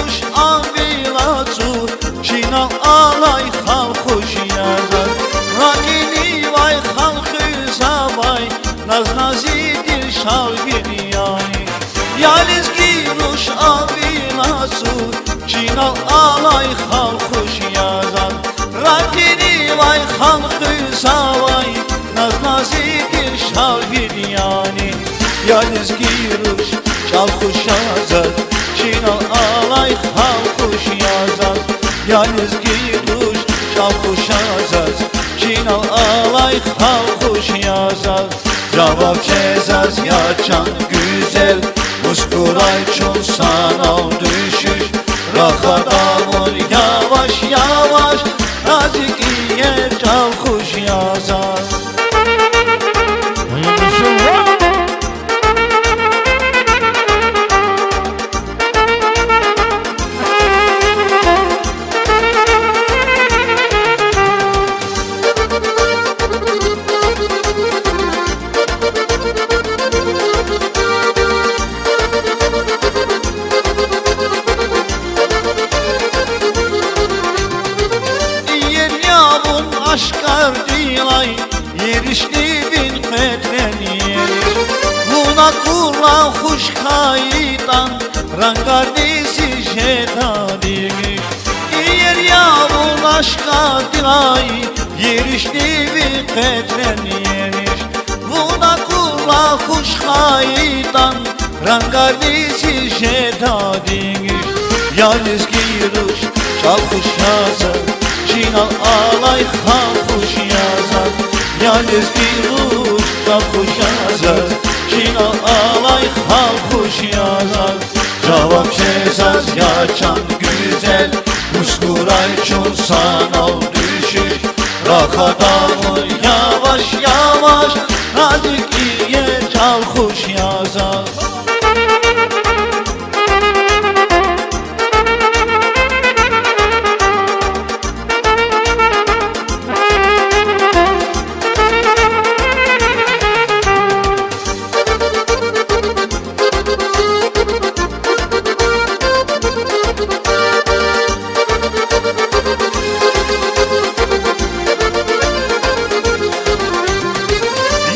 giruş avilacu Çinal alay halkuş yazar Ragini vay halkı zavay Naz nazidir şalgin yani Yaliz giruş avilacu Çinal alay halkuş yazar Ragini vay halkı zavay Naz nazidir şalgin yani Yaliz giruş şalkuş yazar Çinal alay halkuş yazar Yaliz giruş şalkuş yazar Çinal alay halkuş yazar Cevap cezaz yaşan güzel Muskuray çol sana düşüş Rahadamur yavaş yavaş Nazik iye çalkuş yazar Aşkar dilay yerişli bin pedren yeriş Buna kula hoş kayıdan Rangarnisi jedadimiş Yer yavun aşkar dilay yerişli bin pedren yeriş Buna kula hoş kayıdan Rangarnisi jedadimiş Yaliz giruş çalkuş yazar Çinal alay halkuş yazar Yaliz giruş çalkuş yazar Çinal alay halkuş yazar Cevap cezaz yaşan güzel Muskuray çol sanal düşüş Rahadamur yavaş yavaş Nazik iye çalkuş yazar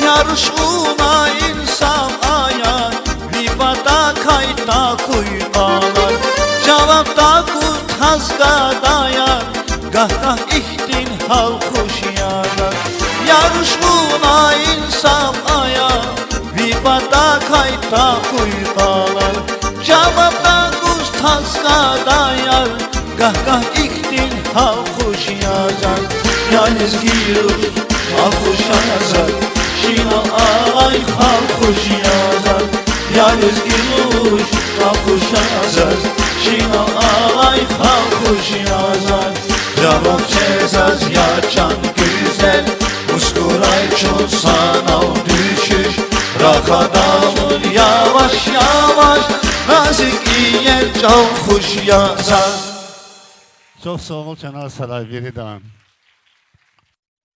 Yarışuna insan aya Vibada kayta kuybalar Cevapta kurt hazga dayar Gah gah ihtin halkuş yarar Yarışuna insan aya Vibada kayta kuybalar Cevapta kurt hazga dayar Gah gah ihtin halkuş yazar Yaliz giruş halkuş yazar Çinal alay halkuş yazar Yaliz giruş halkuş yazar Çinal alay halkuş yazar Cevap cezaz yaşan güzel Muskuray çol sanal düşüş Rahadamur yavaş yavaş Nazik iye çalkuş yazar. Çok sağ ol Canan Saray Biridan.